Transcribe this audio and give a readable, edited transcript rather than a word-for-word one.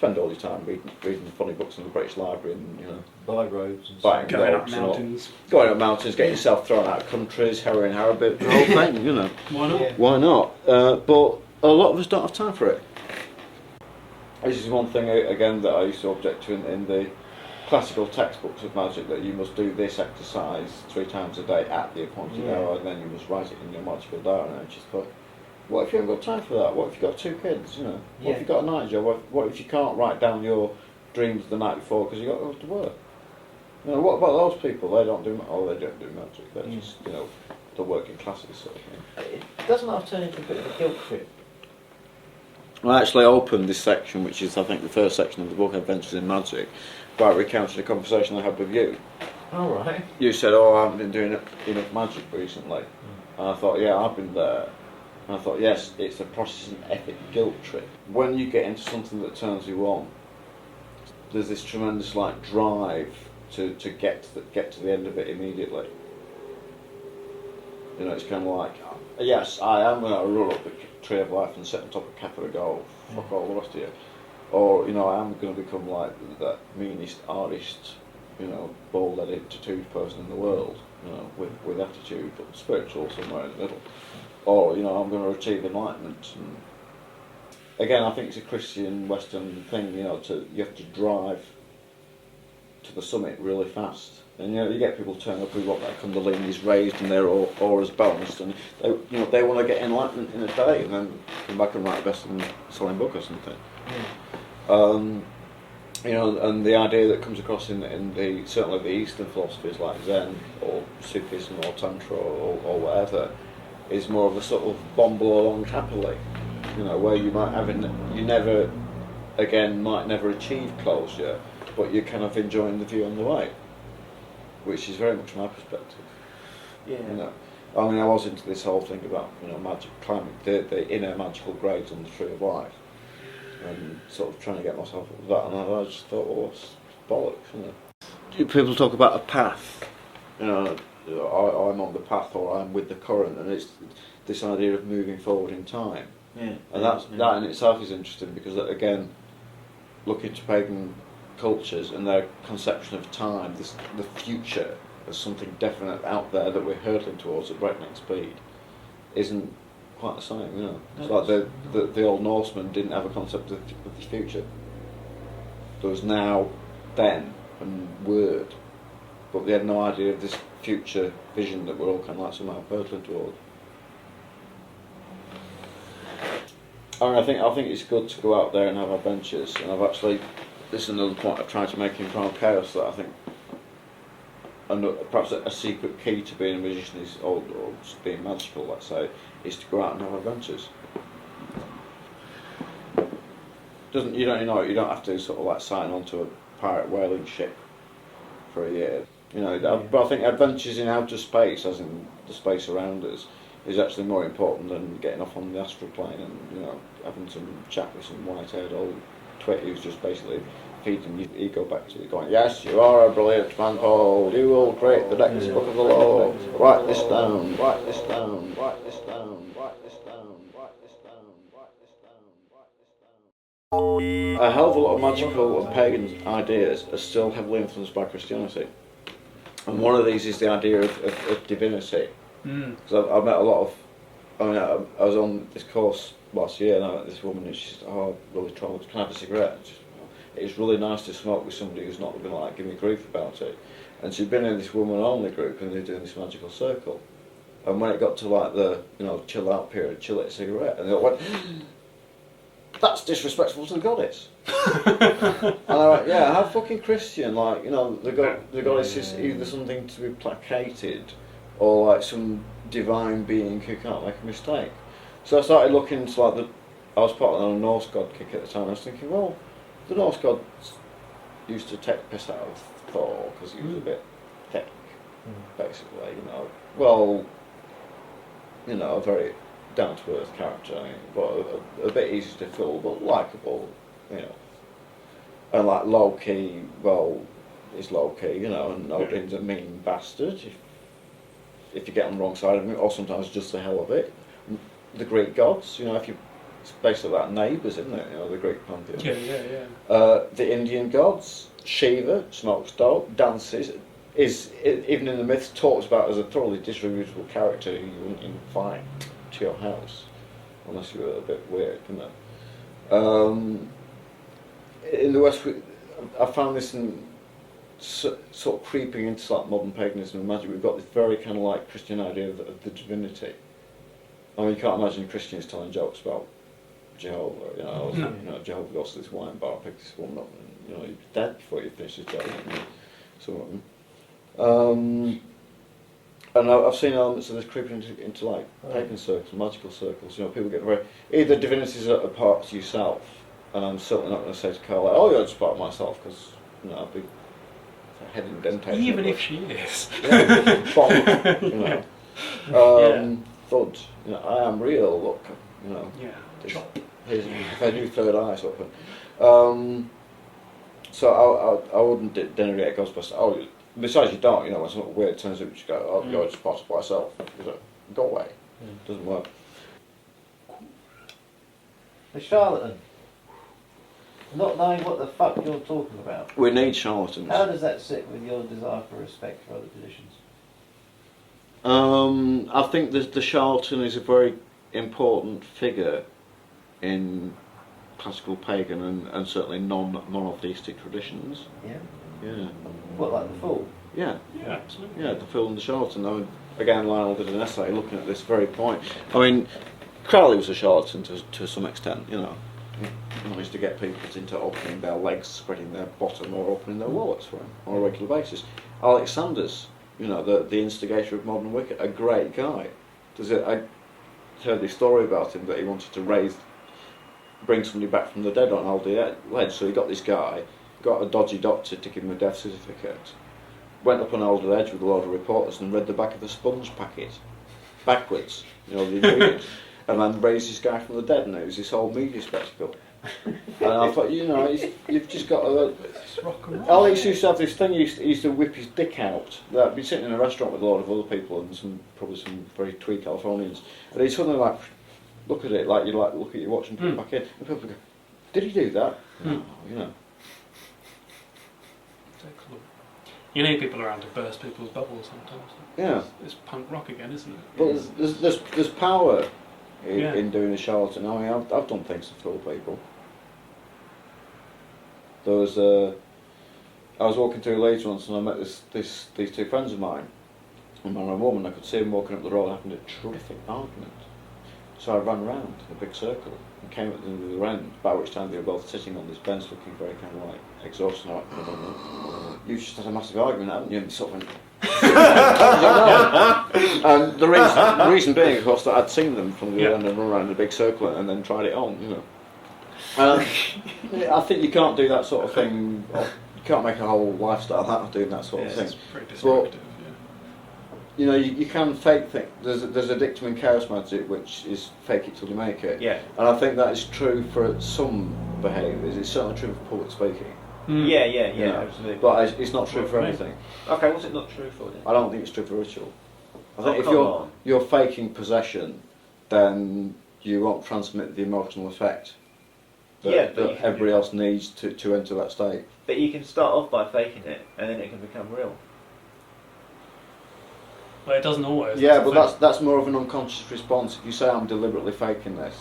spend all your time reading funny books in the British Library and, you know, By roads and buying Going up dogs mountains. going up mountains, getting yourself thrown out of countries, harrowing Harrowbit, the whole thing, you know. Why not? Yeah. Why not? But a lot of us don't have time for it. This is one thing, again, that I used to object to in the classical textbooks of magic, that you must do this exercise 3 times a day at the appointed hour, and then you must write it in your magical diary. And I just thought, what if you haven't got time for that? What if you've got 2 kids, you know? What if you've got a night job? What if you can't write down your dreams the night before because you've got to go to work? You know, what about those people? They don't do they don't do magic. They're just, you know, the working classes sort of thing. It doesn't have to turn into a bit of a guilt trip. I actually opened this section, which is I think the first section of the book, Adventures in Magic, by recounting a conversation I had with you. All right. You said, "Oh, I haven't been doing enough magic recently," and I thought, "Yeah, I've been there." And I thought, yes, it's a Protestant epic guilt trip. When you get into something that turns you on, there's this tremendous like drive to get to the end of it immediately. You know, it's kind of like, yes, I am going to roll up the tree of life and sit on top of Capra and go, fuck all the rest of you. Or, you know, I am going to become like that meanest, hardest, you know, bald-headed, tattooed person in the world, you know, with attitude, but spiritual somewhere in the middle. Or, you know, I'm going to achieve enlightenment. And again, I think it's a Christian Western thing, you know, you have to drive to the summit really fast. And, you know, you get people turn up who want their kundalini's raised and their auras balanced, and they, you know, they want to get enlightenment in a day and then come back and write a best-selling book or something. You know, and the idea that comes across in the certainly the Eastern philosophies like Zen or Sufism or Tantra or whatever, is more of a sort of bumble along happily, you know, where you might have you might never achieve closure, but you're kind of enjoying the view on the way, which is very much my perspective. Yeah. You know, I mean, I was into this whole thing about, you know, magic, climbing the inner magical grades on the Tree of Life, and sort of trying to get myself up with that, and I just thought, well, it's bollocks, you know. People talk about a path, you know, I'm on the path or I'm with the current, and it's this idea of moving forward in time. Yeah. And that in itself is interesting because, again, looking to pagan cultures and their conception of time, the future as something definite out there that we're hurtling towards at breakneck speed, isn't quite the same, you know. It's like the old Norsemen didn't have a concept of the future. There was now, then, and word, but they had no idea of this future vision that we're all kind of like somehow hurtling towards. I think it's good to go out there and have adventures, and I've actually, this is another point I've tried to make in Primal Chaos, that I think perhaps a secret key to being a magician is, or just being magical, let's say, is to go out and have adventures. You don't have to sort of like sign on to a pirate whaling ship for a year. You know, but I think adventures in outer space, as in the space around us, is actually more important than getting off on the astral plane and, you know, having some chat with some white-haired old twit who's just basically feeding your ego back to you, going, yes, you are a brilliant man, Paul, you will create the next book of the law, write this down, write this down, write this down, write this down, write this down, write this down, write this down. A hell of a lot of magical and pagan ideas are still heavily influenced by Christianity. And one of these is the idea of divinity. Because I've met a lot of, I was on this course last year and I met this woman and she said, oh, I'm really troubled, can I have a cigarette? And she said, it's really nice to smoke with somebody who's not going to like give me grief about it. And she'd been in this woman-only group and they're doing this magical circle. And when it got to like the, you know, chill out period, she'll lit a cigarette, and they all went, that's disrespectful to the goddess. And I went, yeah, how fucking Christian, like, you know, the goddess is either something to be placated or like some divine being who can't make a mistake. So I started looking into like I was part of a Norse god kick at the time. I was thinking, well, the Norse gods used to take the piss out of Thor because he was a bit thick, basically, you know. Well, you know, a very down-to-earth character, I mean, but a bit easy to fill, but likeable, you know. And like low-key, well, he's low-key, you know, and Odin's a mean bastard if you get on the wrong side of him, or sometimes just the hell of it. The Greek gods, you know, if you It's basically like neighbours, isn't it? You know, the Greek pantheon. Yeah. The Indian gods, Shiva, smokes dog, dances, even in the myths talked about as a thoroughly disreputable character who you wouldn't invite to your house unless you were a bit weird, you know. In the West, I found this sort of creeping into like modern paganism and magic. We've got this very kind of like Christian idea of the divinity. I mean, you can't imagine Christians telling jokes about Jehovah, you know. No. You know, Jehovah goes to this wine bar, pick this woman up, and you know, you're dead before you finish this joke. Some of them. And I've seen elements of this creeping into like pagan circles, magical circles. You know, people get very either divinities are a part to yourself, and I'm certainly not going to say to Carl, like, "Oh, you're just part of myself," because you know, I'd be head indentation. Even if she is. Yeah, bonk, you know. Thud, you know, I am real. Look, you know. Yeah. Here's a new third eye sort of thing. So I wouldn't denigrate Ghostbusters. Oh, besides you don't, you know, when something weird turns up, you just go, oh, you're just part of myself. Go away. Doesn't work. The charlatan. Not knowing what the fuck you're talking about. We need charlatans. How does that sit with your desire for respect for other traditions? I think the charlatan is a very important figure in classical pagan and certainly non-monotheistic traditions. Yeah. Yeah. What, like the fool? Yeah. Yeah, absolutely. Yeah, the fool and the charlatan. I mean, again, Lionel did an essay looking at this very point. I mean, Crowley was a charlatan to some extent, you know. He managed to get people into opening their legs, spreading their bottom, or opening their wallets for him on a regular basis. Alexander's, you know, the instigator of modern Wicca, a great guy. I heard this story about him that he wanted to bring somebody back from the dead on Aldi Ledge, so he got this guy, got a dodgy doctor to give him a death certificate, went up on Aldi Ledge with a load of reporters and read the back of the sponge packet backwards, you know, the ingredients, and then raised this guy from the dead, and it was this whole media spectacle. And I thought, you know, you've just got to... Rock and roll. Alex used to have this thing, he used to whip his dick out. I'd be sitting in a restaurant with a lot of other people and probably some very twee Californians, and he'd suddenly like look at it like you like look at your watch and put it back in, and people go, "Did he do that?" No, you know. You need people around to burst people's bubbles sometimes. Yeah. It's punk rock again, isn't it? But there's power in doing a charlatan. I mean, I've done things to fool people. There was I was walking through Leeds once and I met these two friends of mine, a man and a woman. I could see them walking up the road having a terrific argument. So I ran round in a big circle and came at the end of the end, by which time they were both sitting on this bench looking very kind of like exhausted. Like, you just had a massive argument, haven't you? And sort of went, and the reason being, of course, that I'd seen them from the other end and run around in a big circle and then tried it on, you know. I think you can't do that sort of thing. You can't make a whole lifestyle out of doing that sort of thing. It's pretty disruptive. You know, you can fake things. There's a dictum in chaos magic which is fake it till you make it. Yeah. And I think that is true for some behaviours. It's certainly true for public speaking. Yeah, You know, absolutely. but it's not true for everything. Okay, what's it not true for then? I don't think it's true for ritual. I think if come on. you're faking possession, then you won't transmit the emotional effect that everybody else needs to enter that state. But you can start off by faking it, and then it can become real. Well, it doesn't always. Yeah, but that's more of an unconscious response. If you say I'm deliberately faking this,